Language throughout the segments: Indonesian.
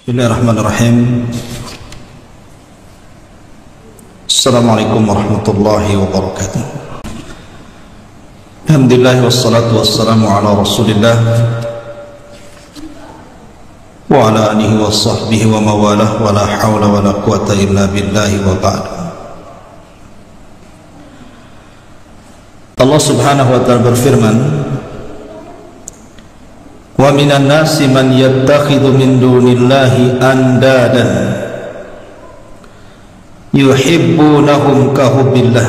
Bismillahirrahmanirrahim. Assalamualaikum warahmatullahi wabarakatuh. Alhamdulillah wassalatu wassalamu ala Rasulillah wa ala alihi wa sahbihi wa mawalah wa la hawla wa la quwata illa billahi wa ba'd. Allah Subhanahu wa ta'ala berfirman, wa minan nasi man yattakhidhu min dunillahi andadan yuhibbunahum ka hubbillah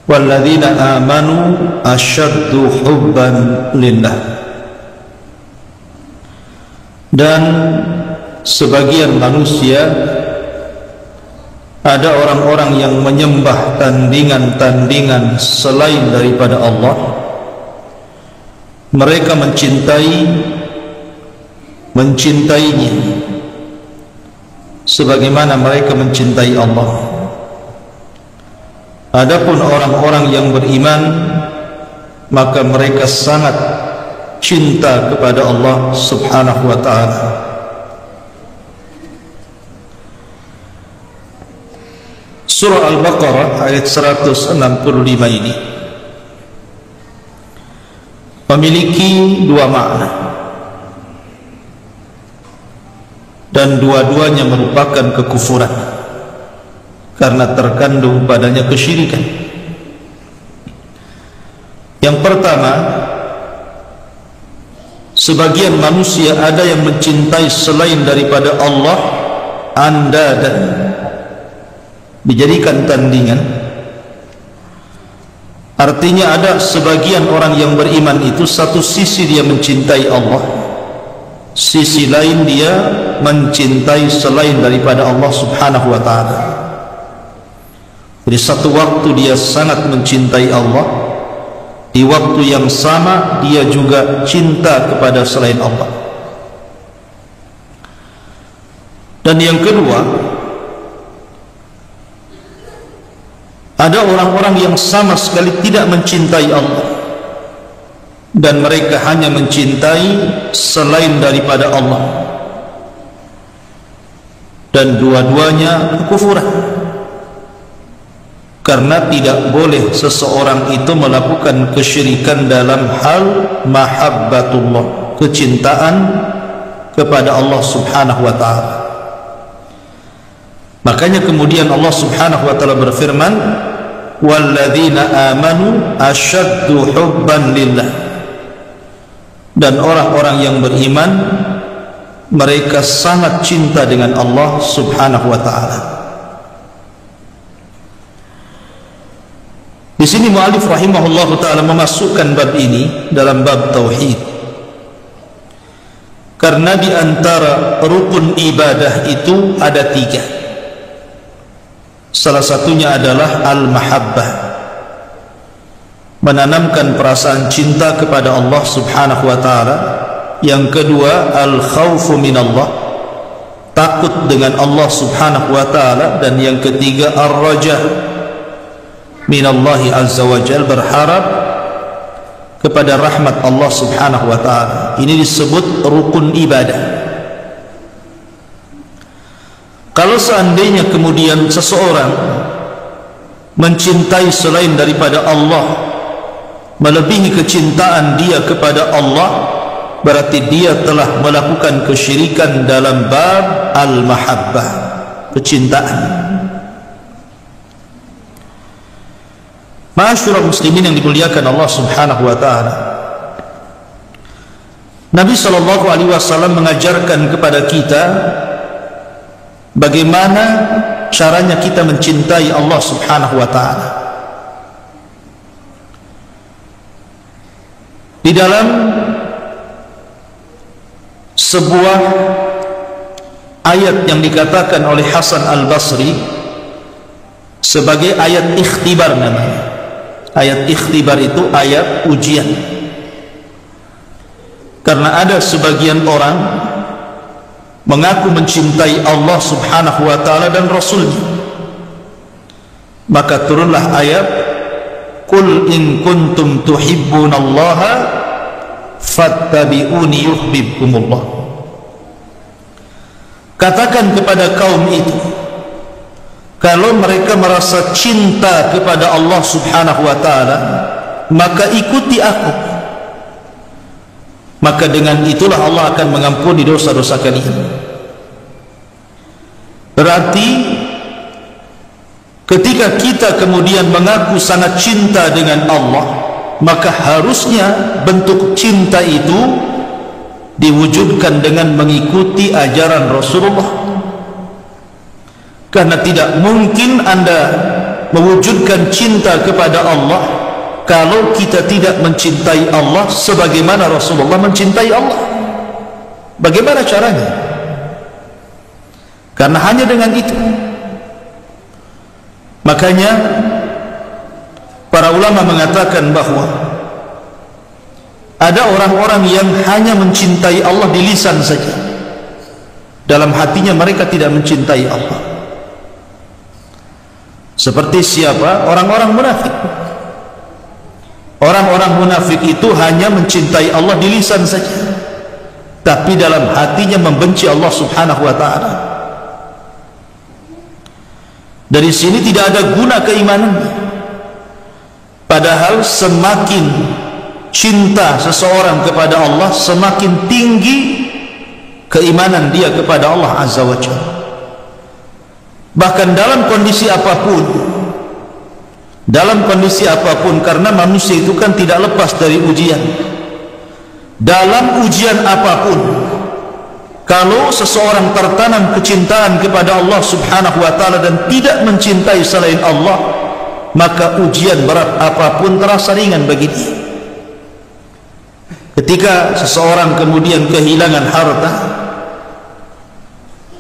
walladzina amanu asyaddu hubban lillah. Dan sebagian manusia ada orang-orang yang menyembah tandingan-tandingan selain daripada Allah. Mereka mencintainya sebagaimana mereka mencintai Allah. Adapun orang-orang yang beriman, maka mereka sangat cinta kepada Allah Subhanahu wa ta'ala. Surah Al-Baqarah ayat 165 ini memiliki dua makna, dan dua-duanya merupakan kekufuran karena terkandung padanya kesyirikan. Yang pertama, sebagian manusia ada yang mencintai selain daripada Allah andadan, dijadikan tandingan. Artinya ada sebagian orang yang beriman itu satu sisi dia mencintai Allah, sisi lain dia mencintai selain daripada Allah Subhanahu wa ta'ala. Jadi satu waktu dia sangat mencintai Allah, di waktu yang sama dia juga cinta kepada selain Allah. Dan yang kedua, ada orang-orang yang sama sekali tidak mencintai Allah, dan mereka hanya mencintai selain daripada Allah, dan dua-duanya kekufuran. Karena tidak boleh seseorang itu melakukan kesyirikan dalam hal mahabbatullah, kecintaan kepada Allah Subhanahu wa ta'ala. Makanya kemudian Allah Subhanahu wa ta'ala berfirman, walladzina amanu asyaddu hubban lillah. Dan orang-orang yang beriman, mereka sangat cinta dengan Allah Subhanahu wa ta'ala. Di sini mu'alif rahimahullahu ta'ala memasukkan bab ini dalam bab tauhid, karena di antara rukun ibadah itu ada tiga. Salah satunya adalah al-mahabbah, menanamkan perasaan cinta kepada Allah Subhanahu wa ta'ala. Yang kedua, al-khawfu minallah, takut dengan Allah Subhanahu wa ta'ala. Dan yang ketiga, ar-raja minallahi azza wa jal, berharap kepada rahmat Allah Subhanahu wa ta'ala. Ini disebut rukun ibadah. Kalau seandainya kemudian seseorang mencintai selain daripada Allah, melebihi kecintaan dia kepada Allah, berarti dia telah melakukan kesyirikan dalam bab al-mahabbah, kecintaan. Ma'asyiral muslimin yang dimuliakan Allah Subhanahu wa ta'ala, Nabi sallallahu alaihi wasallam mengajarkan kepada kita bagaimana caranya kita mencintai Allah Subhanahu wa ta'ala. Di dalam sebuah ayat yang dikatakan oleh Hasan al-Basri sebagai ayat ikhtibar namanya. Ayat ikhtibar itu ayat ujian. Karena ada sebagian orang mengaku mencintai Allah Subhanahu wa ta'ala dan Rasulnya, maka turunlah ayat, qul in kuntum tuhibbunallaha fattabi'uni yuhibbukumullah. katakan kepada kaum itu, kalau mereka merasa cinta kepada Allah subhanahu wa ta'ala, maka ikuti aku, maka dengan itulah Allah akan mengampuni dosa-dosa kalian. Berarti ketika kita kemudian mengaku sangat cinta dengan Allah, maka harusnya bentuk cinta itu diwujudkan dengan mengikuti ajaran Rasulullah. Karena tidak mungkin Anda mewujudkan cinta kepada Allah kalau kita tidak mencintai Allah sebagaimana Rasulullah mencintai Allah. Bagaimana caranya? Karena hanya dengan itu. Makanya para ulama mengatakan bahwa ada orang-orang yang hanya mencintai Allah di lisan saja, dalam hatinya mereka tidak mencintai Allah. Seperti siapa? Orang-orang munafik. Orang-orang munafik itu hanya mencintai Allah di lisan saja, tapi dalam hatinya membenci Allah subhanahu wa ta'ala. Dari sini tidak ada guna keimanannya. Padahal semakin cinta seseorang kepada Allah, semakin tinggi keimanan dia kepada Allah azza wa jalla. Bahkan dalam kondisi apapun, karena manusia itu kan tidak lepas dari ujian. Dalam ujian apapun, kalau seseorang tertanam kecintaan kepada Allah subhanahu wa ta'ala dan tidak mencintai selain Allah, maka ujian berat apapun terasa ringan bagi dia. Ketika seseorang kemudian kehilangan harta,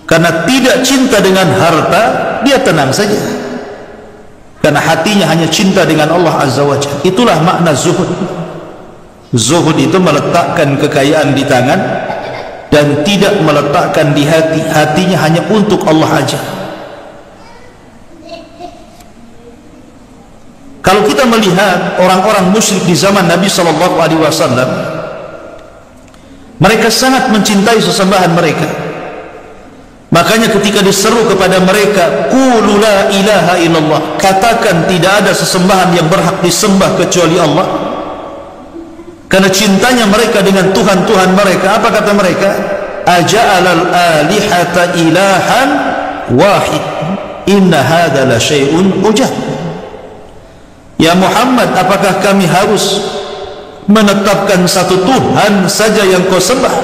karena tidak cinta dengan harta, dia tenang saja, karena hatinya hanya cinta dengan Allah azza wa jalla. Itulah makna zuhud. Zuhud itu meletakkan kekayaan di tangan dan tidak meletakkan di hati. Hatinya hanya untuk Allah aja. Kalau kita melihat orang-orang musyrik di zaman Nabi SAW, mereka sangat mencintai sesembahan mereka. Makanya ketika diseru kepada mereka, qulu la ilaha illallah, katakan tidak ada sesembahan yang berhak disembah kecuali Allah. Karena cintanya mereka dengan Tuhan-Tuhan mereka, apa kata mereka? Aja'alal alihata ilahan wahid, inna hadha la syai'un ujab. Ya Muhammad, apakah kami harus menetapkan satu Tuhan saja yang kau sembah,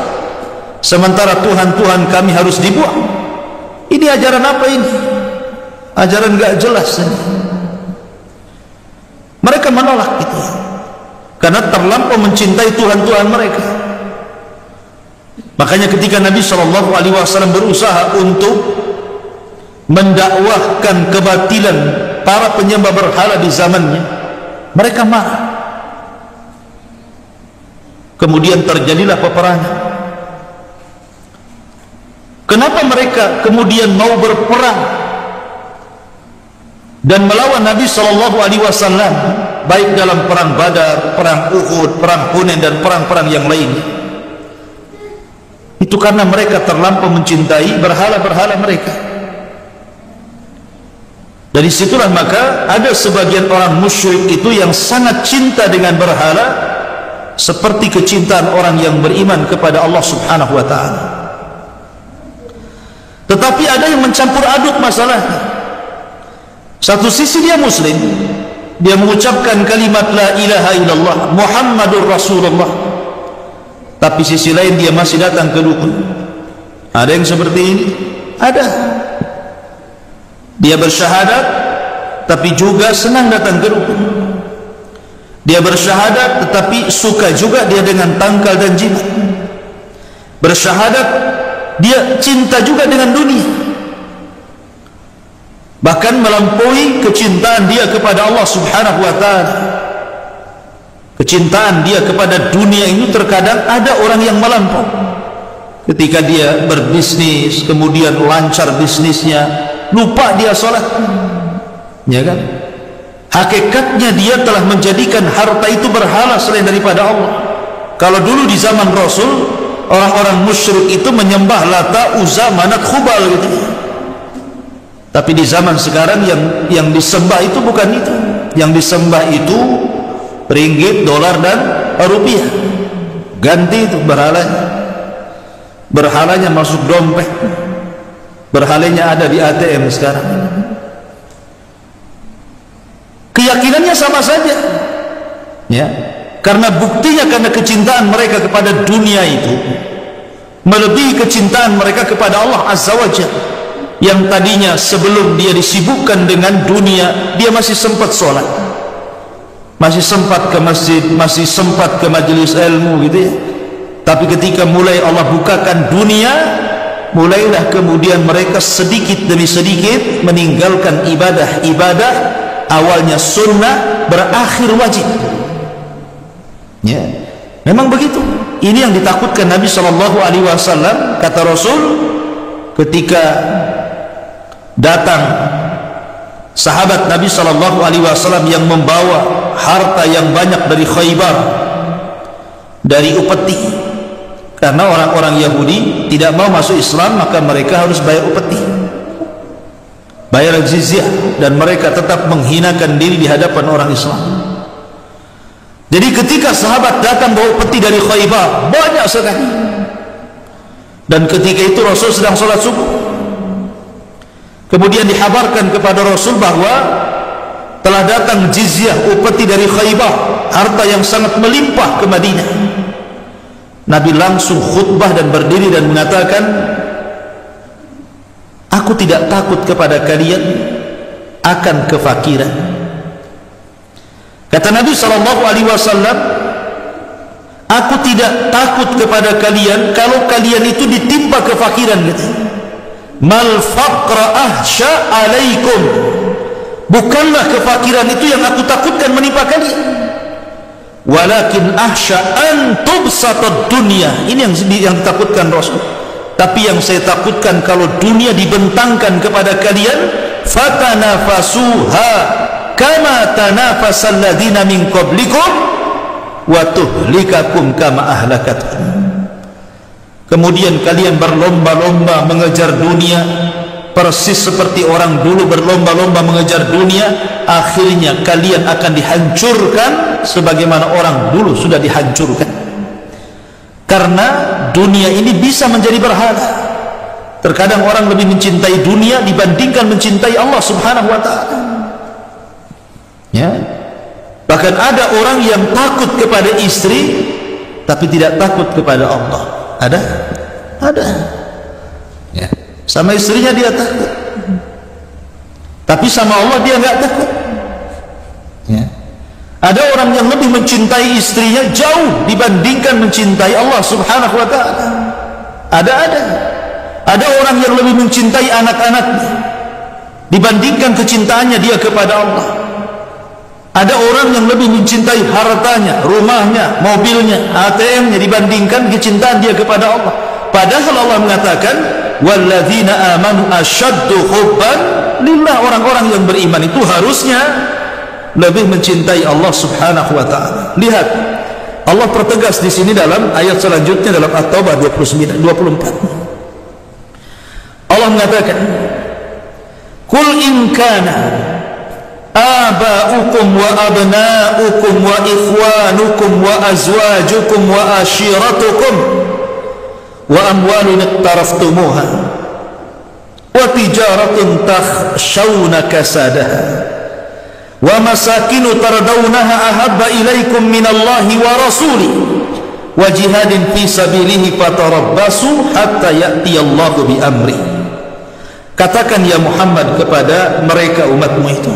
sementara Tuhan-Tuhan kami harus dibuang? Ini ajaran apa ini? Ajaran gak jelas ini. Mereka menolak itu karena terlampau mencintai Tuhan-Tuhan mereka. Makanya ketika Nabi SAW berusaha untuk mendakwahkan kebatilan para penyembah berhala di zamannya, mereka marah. Kemudian terjadilah peperangan. Kenapa mereka kemudian mau berperang dan melawan Nabi SAW, baik dalam perang Badar, perang Uhud, perang Hunain dan perang-perang yang lainnya? Itu karena mereka terlampau mencintai berhala-berhala mereka. Dari situlah maka ada sebagian orang musyrik itu yang sangat cinta dengan berhala, seperti kecintaan orang yang beriman kepada Allah subhanahu wa ta'ala. Tetapi ada yang mencampur aduk masalahnya. Satu sisi dia muslim, dia mengucapkan kalimat la ilaha illallah Muhammadur Rasulullah, tapi sisi lain dia masih datang ke dukun. Ada yang seperti ini? Ada. Dia bersyahadat tapi juga senang datang ke dukun. Dia bersyahadat tetapi suka juga dia dengan tangkal dan jimat. Bersyahadat, dia cinta juga dengan dunia, bahkan melampaui kecintaan dia kepada Allah subhanahu wa ta'ala. Kecintaan dia kepada dunia ini terkadang ada orang yang melampau. Ketika dia berbisnis, kemudian lancar bisnisnya, lupa dia sholat, ya kan? Hakikatnya dia telah menjadikan harta itu berhala selain daripada Allah. Kalau dulu di zaman Rasul, orang-orang musyrik itu menyembah Lata, Uzza, Manat, Khubal gitu. Tapi di zaman sekarang yang disembah itu bukan itu. Yang disembah itu ringgit, dolar dan rupiah. Ganti itu berhalanya. Berhalanya masuk dompet. Berhalanya ada di ATM sekarang. Keyakinannya sama saja. Ya. Karena buktinya karena kecintaan mereka kepada dunia itu melebihi kecintaan mereka kepada Allah Azza wa Jalla. Yang tadinya sebelum dia disibukkan dengan dunia, dia masih sempat sholat, masih sempat ke masjid, masih sempat ke majelis ilmu gitu ya. Tapi ketika mulai Allah bukakan dunia, mulailah kemudian mereka sedikit demi sedikit meninggalkan ibadah-ibadah awalnya sunnah berakhir wajib. Ya, memang begitu. Ini yang ditakutkan Nabi SAW. Kata Rasul ketika datang sahabat Nabi SAW yang membawa harta yang banyak dari Khaybar, dari upeti, karena orang-orang Yahudi tidak mau masuk Islam, maka mereka harus bayar upeti, bayar jizyah, dan mereka tetap menghinakan diri di hadapan orang Islam. Jadi ketika sahabat datang bawa upeti dari Khaybar banyak sekali, dan ketika itu Rasul sedang sholat subuh. Kemudian dikabarkan kepada Rasul bahwa telah datang jizyah upeti dari Khaybar, harta yang sangat melimpah ke Madinah. Nabi langsung khutbah dan berdiri dan mengatakan, aku tidak takut kepada kalian akan kefakiran. Kata Nabi SAW, aku tidak takut kepada kalian kalau kalian itu ditimpa kefakiran gitu. Mal faqra ahsya alaikum, bukanlah kefakiran itu yang aku takutkan menimpa kalian, walakin ahsya an tubsatad dunya. Ini yang ditakutkan Rasul. Tapi yang saya takutkan kalau dunia dibentangkan kepada kalian, fatanafasuha kama tanafasal ladina min qablikum wa tuhlikakum kama ahlakatkum. Kemudian kalian berlomba-lomba mengejar dunia, persis seperti orang dulu berlomba-lomba mengejar dunia. Akhirnya kalian akan dihancurkan sebagaimana orang dulu sudah dihancurkan. Karena dunia ini bisa menjadi berhala. Terkadang orang lebih mencintai dunia dibandingkan mencintai Allah Subhanahu wa ta'ala. Ya. Bahkan ada orang yang takut kepada istri tapi tidak takut kepada Allah. Ada? Ya. Sama istrinya dia takut, tapi sama Allah dia enggak takut. Ya. Ada orang yang lebih mencintai istrinya jauh dibandingkan mencintai Allah Subhanahu wa ta'ala. Ada orang yang lebih mencintai anak-anaknya dibandingkan kecintaannya dia kepada Allah. Ada orang yang lebih mencintai hartanya, rumahnya, mobilnya, ATM-nya dibandingkan kecintaan dia kepada Allah. Padahal Allah mengatakan, walladzina amanu asyaddu hubban lillah. Orang-orang yang beriman itu harusnya lebih mencintai Allah Subhanahu wa ta'ala. Lihat, Allah pertegas di sini dalam ayat selanjutnya dalam At-Taubah 24. Allah mengatakan, qul in kana aba'ukum wa abna'ukum wa ikhwanukum wa azwajukum wa ashiratukum wa amwalun iqtaraftumuha wa tijaratun takhshawna kasadaha wa masakinu tardawnaha ahabba ilaikum minallahi wa rasulih wa jihadin fi sabilihi fatarabbasu hatta ya'tiyallahu bi amri. Katakan ya Muhammad kepada mereka umatmu itu,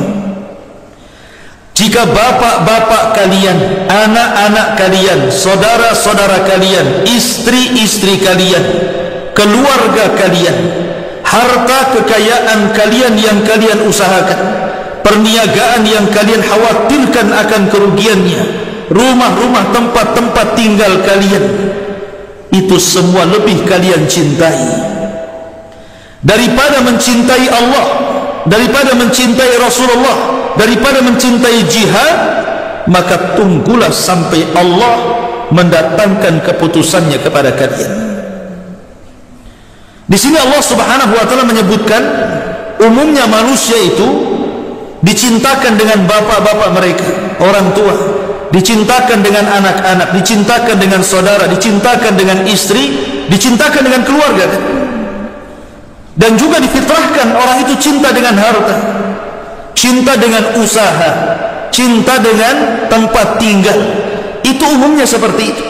jika bapak-bapak kalian, anak-anak kalian, saudara-saudara kalian, istri-istri kalian, keluarga kalian, harta kekayaan kalian yang kalian usahakan, perniagaan yang kalian khawatirkan akan kerugiannya, rumah-rumah tempat-tempat tinggal kalian, itu semua lebih kalian cintai daripada mencintai Allah, daripada mencintai Rasulullah, daripada mencintai jihad, maka tunggulah sampai Allah mendatangkan keputusannya kepada kalian. Di sini Allah Subhanahu wa taala menyebutkan umumnya manusia itu dicintakan dengan bapak-bapak mereka, orang tua, dicintakan dengan anak-anak, dicintakan dengan saudara, dicintakan dengan istri, dicintakan dengan keluarga. Dan juga difitrahkan orang itu cinta dengan harta, cinta dengan usaha, cinta dengan tempat tinggal. Itu umumnya seperti itu.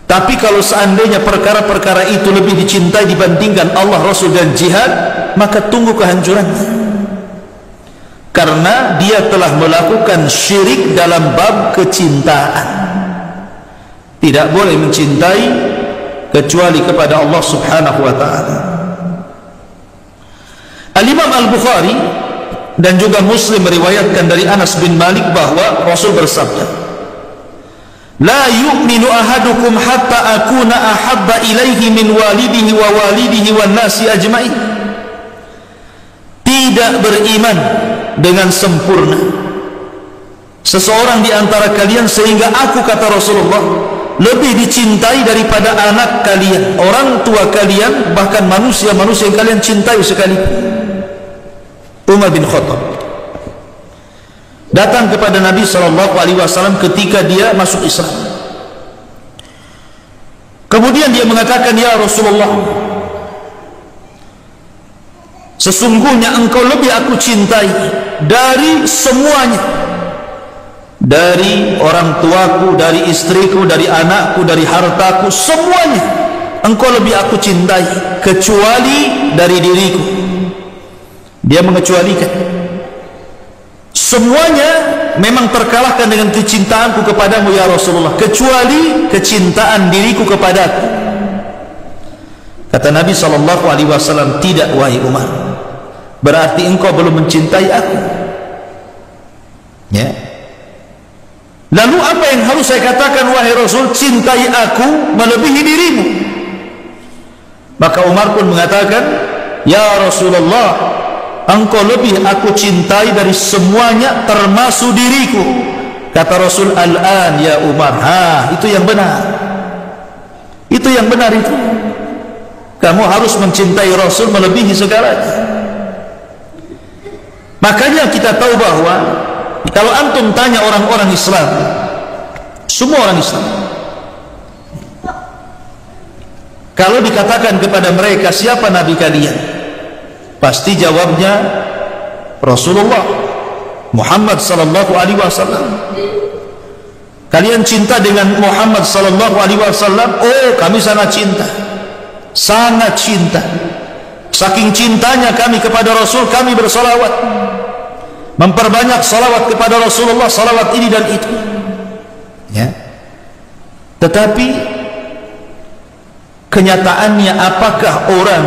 Tapi kalau seandainya perkara-perkara itu lebih dicintai dibandingkan Allah, Rasul dan jihad, maka tunggu kehancurannya. Karena dia telah melakukan syirik dalam bab kecintaan. Tidak boleh mencintai kecuali kepada Allah Subhanahu wa taala. Al-Imam Al-Bukhari dan juga Muslim meriwayatkan dari Anas bin Malik bahwa Rasul bersabda, "La yu'minu ahadukum hatta akuna ahabba ilaihi min walidihi wa walidihi wan nasi ajma'in." Tidak beriman dengan sempurna seseorang di antara kalian sehingga aku, kata Rasulullah, lebih dicintai daripada anak kalian, orang tua kalian, bahkan manusia-manusia yang kalian cintai sekalipun. Umar bin Khattab datang kepada Nabi SAW ketika dia masuk Islam. Kemudian dia mengatakan, "Ya Rasulullah, sesungguhnya engkau lebih aku cintai dari semuanya, dari orang tuaku, dari istriku, dari anakku, dari hartaku, semuanya engkau lebih aku cintai kecuali dari diriku." Dia mengecualikan. Semuanya memang terkalahkan dengan kecintaanku kepadamu ya Rasulullah, kecuali kecintaan diriku kepadaku. Kata Nabi SAW, "Tidak wahai Umar, berarti engkau belum mencintai aku." Ya. Lalu apa yang harus saya katakan wahai Rasul? Cintai aku melebihi dirimu. Maka Umar pun mengatakan, "Ya Rasulullah, engkau lebih aku cintai dari semuanya termasuk diriku." Kata Rasul, "Al-an ya Umar." Itu yang benar. Itu yang benar itu. Kamu harus mencintai Rasul melebihi segalanya. Makanya kita tahu bahwa kalau antum tanya orang-orang Islam, semua orang Islam, kalau dikatakan kepada mereka siapa nabi kalian, pasti jawabnya Rasulullah Muhammad sallallahu alaihi wasallam. Kalian cinta dengan Muhammad sallallahu alaihi wasallam? Oh, kami sangat cinta. Sangat cinta. Saking cintanya kami kepada Rasul, kami bersalawat, memperbanyak salawat kepada Rasulullah, salawat ini dan itu. Ya. Tetapi kenyataannya, apakah orang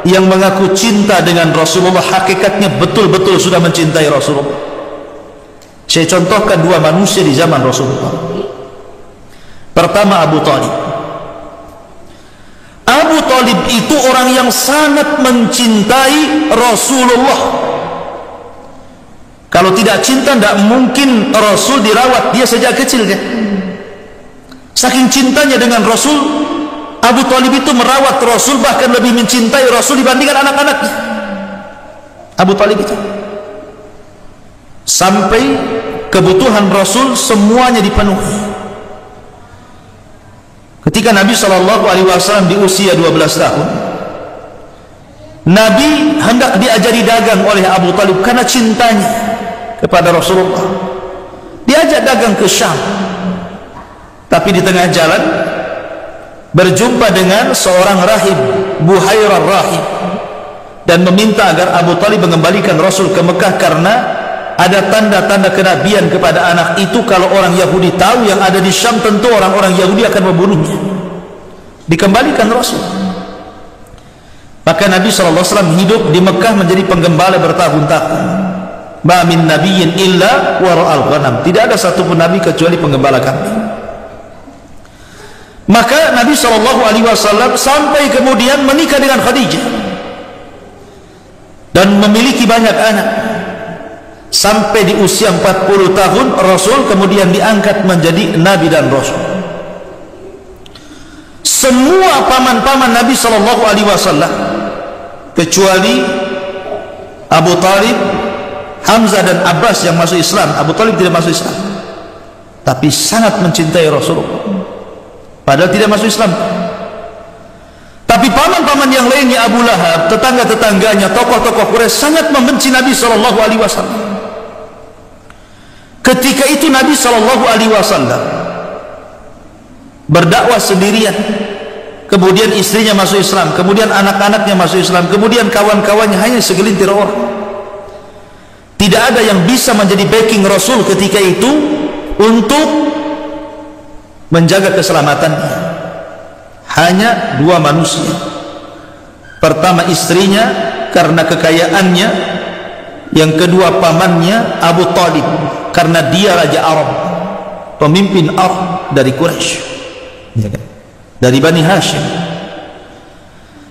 yang mengaku cinta dengan Rasulullah hakikatnya betul-betul sudah mencintai Rasulullah? Saya contohkan dua manusia di zaman Rasulullah. Pertama, Abu Talib. Abu Talib itu orang yang sangat mencintai Rasulullah. Kalau tidak cinta, tidak mungkin Rasul dirawat dia sejak kecil, kan? Saking cintanya dengan Rasul, Abu Talib itu merawat Rasul, bahkan lebih mencintai Rasul dibandingkan anak-anaknya. Abu Talib itu sampai kebutuhan Rasul semuanya dipenuhi. Ketika Nabi SAW di usia 12 tahun, Nabi hendak diajari dagang oleh Abu Talib karena cintanya kepada Rasulullah. Diajak dagang ke Syam, tapi di tengah jalan berjumpa dengan seorang rahib, Buhairah rahib, dan meminta agar Abu Talib mengembalikan Rasul ke Mekah karena ada tanda-tanda kenabian kepada anak itu. Kalau orang Yahudi tahu yang ada di Syam, tentu orang-orang Yahudi akan membunuhnya. Dikembalikan Rasul. Maka Nabi SAW hidup di Mekah menjadi penggembala bertahun-tahun. Ma min nabiyyin illa wara'al ghanam. Tidak ada satupun nabi kecuali penggembala kambing. Maka Nabi SAW sampai kemudian menikah dengan Khadijah dan memiliki banyak anak. Sampai di usia 40 tahun Rasul kemudian diangkat menjadi Nabi dan Rasul. semua paman-paman Nabi SAW kecuali Abu Talib, Hamzah dan Abbas yang masuk Islam. Abu Talib tidak masuk Islam, tapi sangat mencintai Rasulullah padahal tidak masuk Islam. Tapi paman-paman yang lainnya, Abu Lahab, tetangga-tetangganya, tokoh-tokoh Quraisy sangat membenci Nabi SAW. Ketika itu Nabi SAW berdakwah sendirian, kemudian istrinya masuk Islam, kemudian anak-anaknya masuk Islam, kemudian kawan-kawannya hanya segelintir orang. Tidak ada yang bisa menjadi backing Rasul ketika itu untuk menjaga keselamatannya. Hanya dua manusia. Pertama istrinya karena kekayaannya, yang kedua pamannya Abu Talib karena dia raja Arab, pemimpin Arab dari Quraisy, dari Bani Hashim.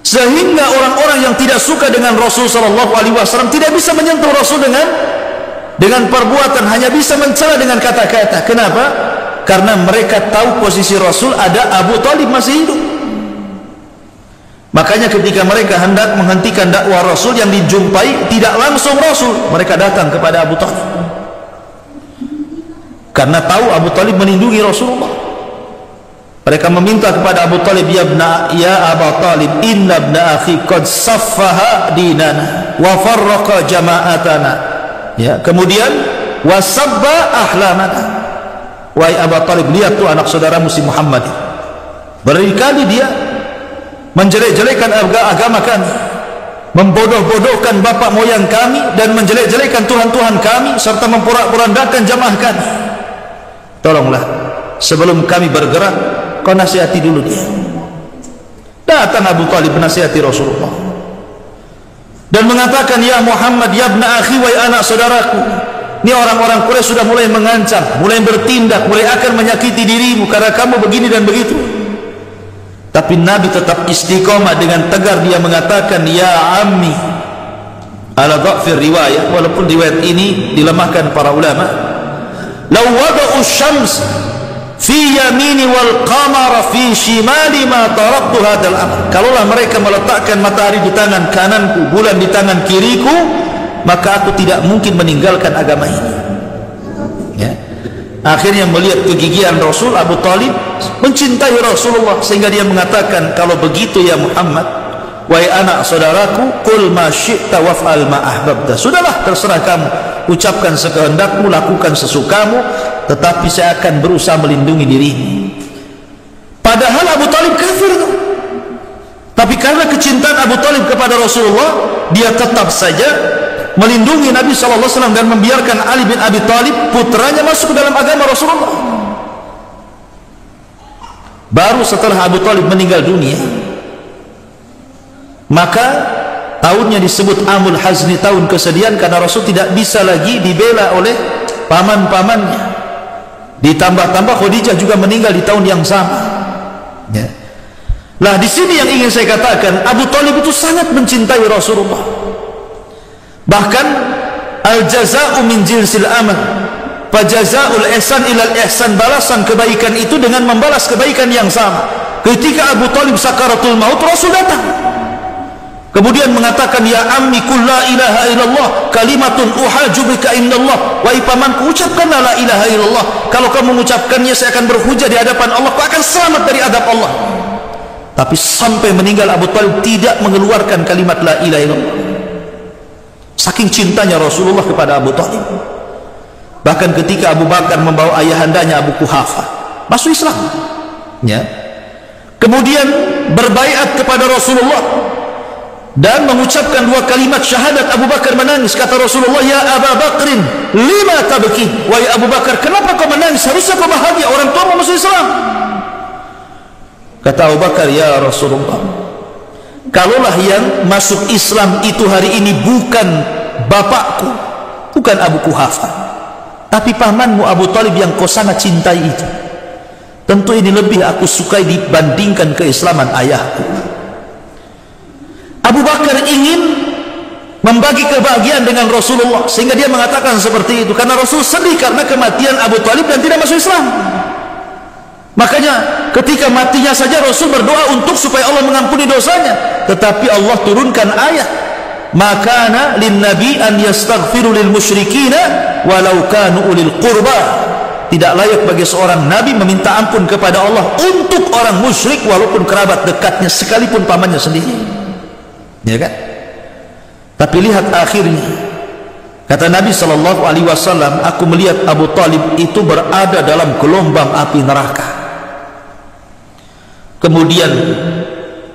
Sehingga orang-orang yang tidak suka dengan Rasul SAW tidak bisa menyentuh Rasul dengan perbuatan, hanya bisa mencela dengan kata-kata. Kenapa? Karena mereka tahu posisi Rasul ada Abu Talib masih hidup. Makanya ketika mereka hendak menghentikan dakwah Rasul, yang dijumpai tidak langsung Rasul, mereka datang kepada Abu Talib karena tahu Abu Talib melindungi Rasulullah. Mereka meminta kepada Abu Talib, ya Abu Talib, inna ibna akhi qad saffaha dinana wa farraqa jama'atana. Ya, kemudian wasabba ahlamana. Wahai Abu Talib, lihat tuh anak saudaramu si Muhammad, berkali dia menjelek-jelekan agama kami, membodoh-bodohkan bapak moyang kami, dan menjelek-jelekan Tuhan-Tuhan kami, serta memporak-porandakan jamaah kami. Tolonglah, sebelum kami bergerak, kau nasihati dulu dia. Datang Abu Talib menasihati Rasulullah dan mengatakan, ya Muhammad, ya ibna akhi, wahai anak saudaraku, ini orang-orang Quraisy sudah mulai mengancam, mulai bertindak, mulai akan menyakiti dirimu karena kamu begini dan begitu. Tapi Nabi tetap istiqomah, dengan tegar dia mengatakan, ya ammi, ala dha'fir riwayah, walaupun riwayat ini dilemahkan para ulama, law wada'u syams fi yamini wal qamara fi shimali ma taraktu hadzal amr. Kalaulah mereka meletakkan matahari di tangan kananku, bulan di tangan kiriku, maka aku tidak mungkin meninggalkan agama ini. Ya. Akhirnya melihat kegigihan Rasul, Abu Talib mencintai Rasulullah sehingga dia mengatakan, kalau begitu ya Muhammad, wahai anak saudaraku, qul ma syi'ta waf'al ma ahbabta. Sudahlah, terserah kamu, ucapkan sekehendakmu, lakukan sesukamu, tetapi saya akan berusaha melindungi dirimu. Padahal Abu Talib kafir, tapi karena kecintaan Abu Talib kepada Rasulullah, dia tetap saja melindungi Nabi SAW dan membiarkan Ali bin Abi Talib, putranya, masuk ke dalam agama Rasulullah. Baru setelah Abu Talib meninggal dunia, maka tahunnya disebut Amul Hazni, tahun kesedihan, karena Rasul tidak bisa lagi dibela oleh paman-pamannya. Ditambah-tambah Khadijah juga meninggal di tahun yang sama. Ya. Nah, di sini yang ingin saya katakan, Abu Talib itu sangat mencintai Rasulullah. Bahkan al-jaza'u min jinsil amal, fajaza'ul ihsan ilal ihsan, balasan kebaikan itu dengan membalas kebaikan yang sama. Ketika Abu Talib sakaratul maut, Rasul datang kemudian mengatakan, ya ammi qul la ilaha illallah kalimatun uhaju bika indallah. Wahai pamanku, ucapkanlah la ilaha illallah, kalau kamu mengucapkannya saya akan berhujah di hadapan Allah, kau akan selamat dari adab Allah. Tapi sampai meninggal Abu Talib tidak mengeluarkan kalimat la ilaha illallah, saking cintanya Rasulullah kepada Abu Talib. Bahkan ketika Abu Bakar membawa ayahandanya Abu Quhafah masuk Islam, ya, kemudian berbaiat kepada Rasulullah dan mengucapkan dua kalimat syahadat, Abu Bakar menangis. Kata Rasulullah, ya Abu Bakrin, lima tabki. Wahai Abu Bakar, kenapa kau menangis? Harusnya kau bahagia, orang tua masuk Islam. Kata Abu Bakar, ya Rasulullah, kalaulah yang masuk Islam itu hari ini bukan bapakku, bukan Abu Quhafah, tapi pamanmu Abu Talib yang kau sangat cintai itu, tentu ini lebih aku sukai dibandingkan keislaman ayahku. Abu Bakar ingin membagi kebahagiaan dengan Rasulullah, sehingga dia mengatakan seperti itu karena Rasul sedih karena kematian Abu Talib dan tidak masuk Islam. Makanya ketika matinya saja Rasul berdoa untuk supaya Allah mengampuni dosanya, tetapi Allah turunkan ayat, makana lin nabi an yastaghfiru lil musyrikina walau kanu ulil qurba. Tidak layak bagi seorang nabi meminta ampun kepada Allah untuk orang musyrik walaupun kerabat dekatnya sekalipun pamannya sendiri. Ya kan? Tapi lihat akhirnya, kata Nabi SAW, aku melihat Abu Talib itu berada dalam gelombang api neraka. Kemudian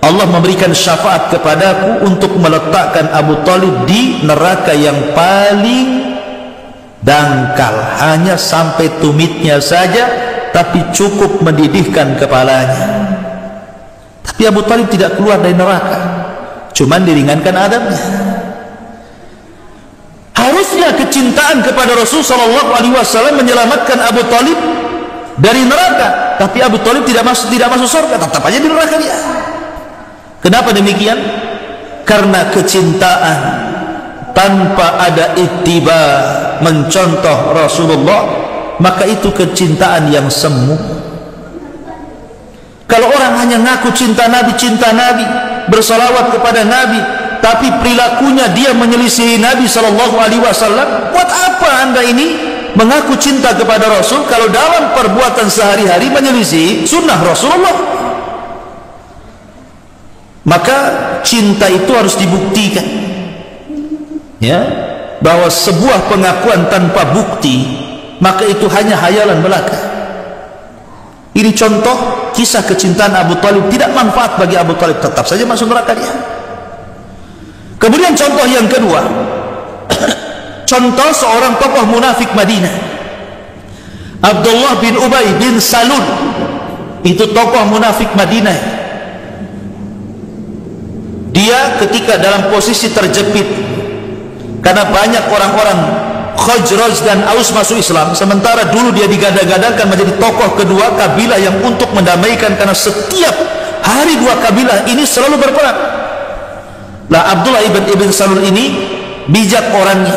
Allah memberikan syafaat kepadaku untuk meletakkan Abu Talib di neraka yang paling dangkal, hanya sampai tumitnya saja, tapi cukup mendidihkan kepalanya. Tapi Abu Talib tidak keluar dari neraka, cuman diringankan adabnya. Harusnya kecintaan kepada Rasul SAW menyelamatkan Abu Talib dari neraka, tapi Abu Talib tidak masuk surga, tetap aja di neraka dia. Kenapa demikian? Karena kecintaan tanpa ada ittiba, mencontoh Rasulullah, maka itu kecintaan yang semu. Kalau orang hanya ngaku cinta Nabi, bersalawat kepada Nabi, tapi perilakunya dia menyelisihi Nabi SAW, buat apa anda ini mengaku cinta kepada Rasul kalau dalam perbuatan sehari-hari menyelisihi sunnah Rasulullah? Maka cinta itu harus dibuktikan, ya, bahwa sebuah pengakuan tanpa bukti maka itu hanya hayalan belaka. Ini contoh kisah kecintaan Abu Talib, tidak manfaat bagi Abu Talib, tetap saja masuk neraka dia. Kemudian contoh yang kedua, contoh seorang tokoh munafik Madinah, Abdullah bin Ubay bin Salul. Itu tokoh munafik Madinah. Dia ketika dalam posisi terjepit karena banyak orang-orang Khazraj dan Aus masuk Islam, sementara dulu dia digadang-gadangkan menjadi tokoh kedua kabilah yang untuk mendamaikan, karena setiap hari dua kabilah ini selalu berperang. Lah Abdullah ibn Salul ini bijak orangnya.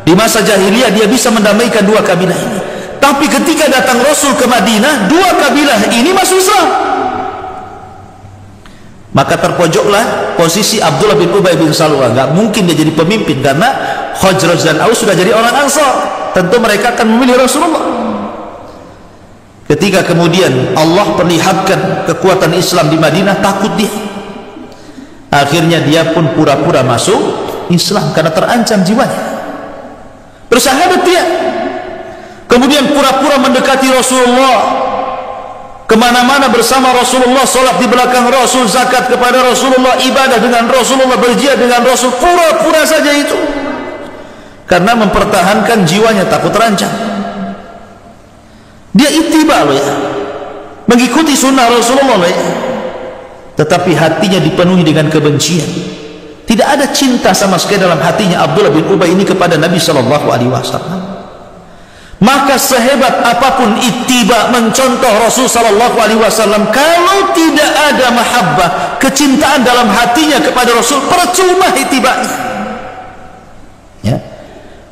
Di masa jahiliyah dia bisa mendamaikan dua kabilah ini. Tapi ketika datang Rasul ke Madinah, dua kabilah ini masuk Islam. Maka terpojoklah posisi Abdullah bin Ubay bin Salul. Enggak mungkin dia jadi pemimpin karena Khazraj dan Aus sudah jadi orang Ansar. Tentu mereka akan memilih Rasulullah. Ketika kemudian Allah perlihatkan kekuatan Islam di Madinah, takut dia. Akhirnya dia pun pura-pura masuk Islam karena terancam jiwanya. Bersahabat dia. Kemudian pura-pura mendekati Rasulullah. Kemana-mana bersama Rasulullah, sholat di belakang Rasul, zakat kepada Rasulullah, ibadah dengan Rasulullah, berjihad dengan Rasul, pura-pura saja itu. Karena mempertahankan jiwanya, takut terancam. Dia ittiba loh ya, mengikuti sunnah Rasulullah loh ya. Tetapi hatinya dipenuhi dengan kebencian. Tidak ada cinta sama sekali dalam hatinya Abdullah bin Ubay ini kepada Nabi SAW. Maka sehebat apapun ittiba, mencontoh Rasul SAW, kalau tidak ada mahabbah, kecintaan dalam hatinya kepada Rasul, percuma ittibanya. Ya.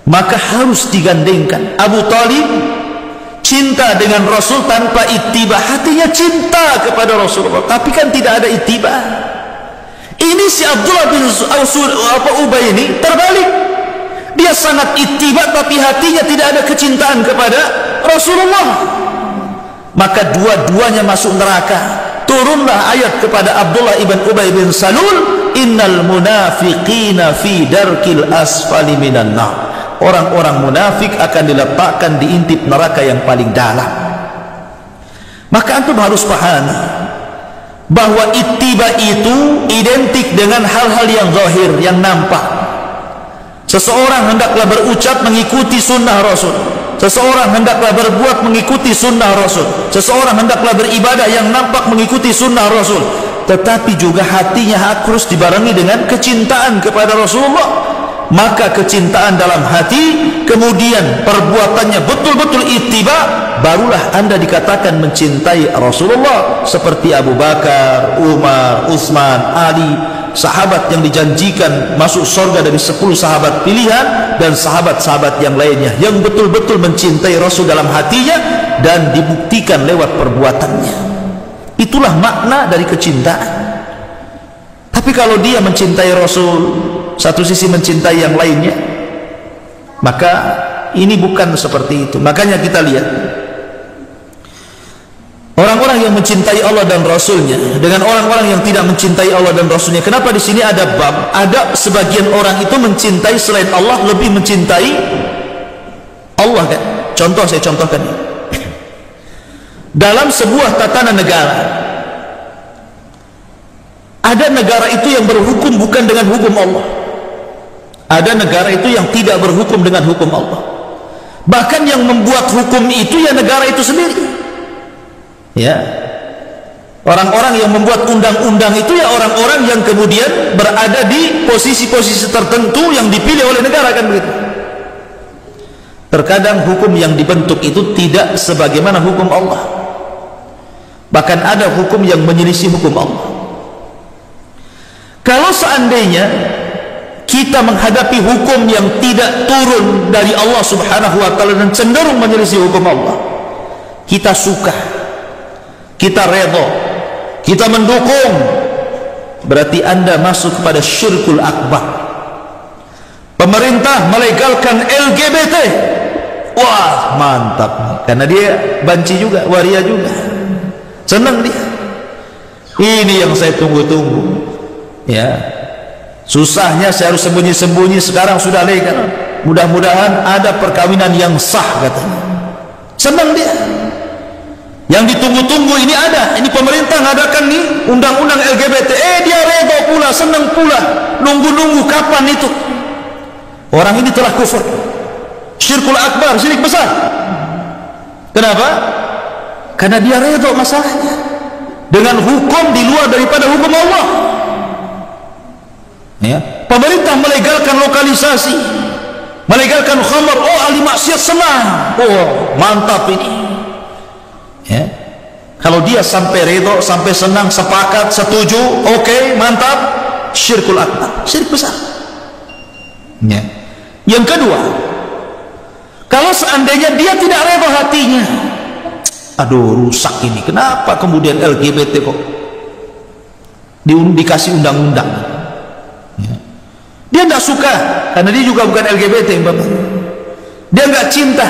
Maka harus digandengkan. Abu Talib cinta dengan Rasul tanpa ittiba, hatinya cinta kepada Rasulullah, tapi kan tidak ada ittiba. Ini si Abdullah bin Ubay ini terbalik. Dia sangat ittiba tapi hatinya tidak ada kecintaan kepada Rasulullah. Maka dua-duanya masuk neraka. Turunlah ayat kepada Abdullah ibn Ubay bin Salul, innal munafiqina fi darkil asfali minan nar. Orang-orang munafik akan diletakkan di intip neraka yang paling dalam. Maka antum harus pahami bahwa ittiba itu identik dengan hal-hal yang zahir, yang nampak. Seseorang hendaklah berucap mengikuti sunnah Rasul. Seseorang hendaklah berbuat mengikuti sunnah Rasul. Seseorang hendaklah beribadah yang nampak mengikuti sunnah Rasul. Tetapi juga hatinya harus dibarengi dengan kecintaan kepada Rasulullah. Maka kecintaan dalam hati, kemudian perbuatannya betul-betul ittiba, barulah anda dikatakan mencintai Rasulullah. Seperti Abu Bakar, Umar, Utsman, Ali, sahabat yang dijanjikan masuk surga dari 10 sahabat pilihan, dan sahabat-sahabat yang lainnya yang betul-betul mencintai Rasul dalam hatinya. dan dibuktikan lewat perbuatannya. Itulah makna dari kecintaan. Tapi kalau dia mencintai Rasul, satu sisi mencintai yang lainnya, maka ini bukan seperti itu. Makanya kita lihat orang-orang yang mencintai Allah dan Rasulnya dengan orang-orang yang tidak mencintai Allah dan Rasulnya. Kenapa di sini ada bab? Ada sebagian orang itu mencintai selain Allah, lebih mencintai Allah kan? Contoh, saya contohkan. Dalam sebuah tatanan negara, ada negara itu yang berhukum bukan dengan hukum Allah. Ada negara itu yang tidak berhukum dengan hukum Allah. Bahkan yang membuat hukum itu ya negara itu sendiri. Ya, orang-orang yang membuat undang-undang itu ya orang-orang yang kemudian berada di posisi-posisi tertentu yang dipilih oleh negara, kan begitu. Terkadang hukum yang dibentuk itu tidak sebagaimana hukum Allah. Bahkan ada hukum yang menyelisih hukum Allah. Kalau seandainya kita menghadapi hukum yang tidak turun dari Allah Subhanahu wa ta'ala dan cenderung menyelisih hukum Allah, kita suka, kita redha, kita mendukung, berarti Anda masuk kepada syirkul akbar. Pemerintah melegalkan LGBT, wah mantap, karena dia banci juga, waria juga, senang dia. Ini yang saya tunggu-tunggu. Ya, susahnya saya harus sembunyi-sembunyi, sekarang sudah legal. Mudah-mudahan ada perkawinan yang sah, katanya. Senang dia. Yang ditunggu-tunggu ini ada. Ini pemerintah ngadakan nih undang-undang LGBT. Dia reda pula, senang pula, nunggu-nunggu kapan itu. Orang ini telah kufur, syirkul akbar, syirik besar. Kenapa? Karena dia reda masalahnya dengan hukum di luar daripada hukum Allah. Ya, pemerintah melegalkan lokalisasi, melegalkan khamar. Oh, ahli maksiat senang. Oh, mantap ini. Ya, kalau dia sampai redha, sampai senang, sepakat, setuju, oke, mantap, syirkul akbar, syirik besar. Ya. Yang kedua, kalau seandainya dia tidak redha hatinya, aduh rusak ini, kenapa kemudian LGBT kok dikasih undang-undang? Ya. Dia tidak suka, karena dia juga bukan LGBT, Bapak. Dia nggak cinta,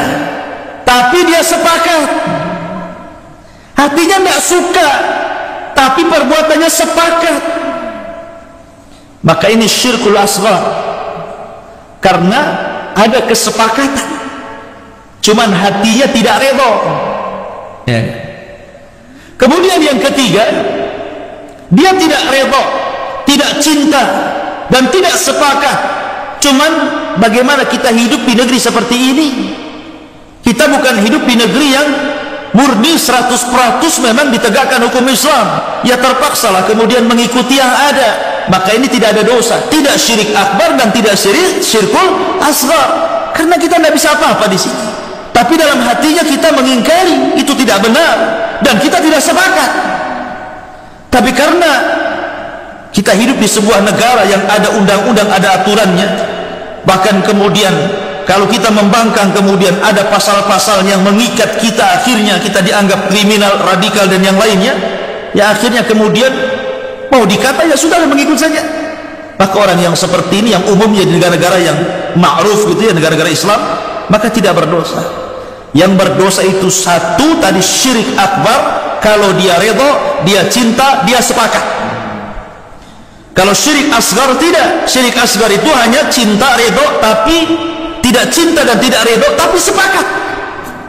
tapi dia sepakat. Hatinya tidak suka, tapi perbuatannya sepakat. Maka ini syirkul asghar. Karena ada kesepakatan, cuman hatinya tidak redha. Ya. Kemudian yang ketiga, dia tidak redha, tidak cinta, dan tidak sepakat. Cuman bagaimana kita hidup di negeri seperti ini? Kita bukan hidup di negeri yang murni 100% memang ditegakkan hukum Islam. Ya terpaksalah kemudian mengikuti yang ada. Maka ini tidak ada dosa, tidak syirik akbar dan tidak syirkul asghar. Karena kita tidak bisa apa-apa di sini. Tapi dalam hatinya kita mengingkari, itu tidak benar dan kita tidak sepakat. Tapi karena kita hidup di sebuah negara yang ada undang-undang, ada aturannya, bahkan kemudian kalau kita membangkang kemudian ada pasal-pasal yang mengikat kita, akhirnya kita dianggap kriminal, radikal dan yang lainnya, ya akhirnya kemudian mau dikata ya sudah, mengikut saja. Maka orang yang seperti ini, yang umumnya di negara-negara yang ma'ruf gitu ya, negara-negara Islam, maka tidak berdosa. Yang berdosa itu satu tadi, syirik akbar. Kalau dia redha, dia cinta, dia sepakat. Kalau syirik asghar tidak. Syirik asghar itu hanya cinta, redha, tapi tidak cinta dan tidak redha, tapi sepakat.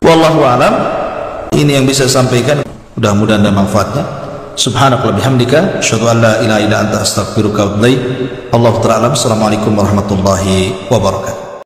Wallahu a'lam. Ini yang bisa saya sampaikan, mudah-mudahan ada manfaatnya. Subhanakallah bihamdika, asyhadu an la ilaha illa anta, astaghfiruka wa atubu ilaik. Allahu ta'ala alam. Assalamualaikum warahmatullahi wabarakatuh.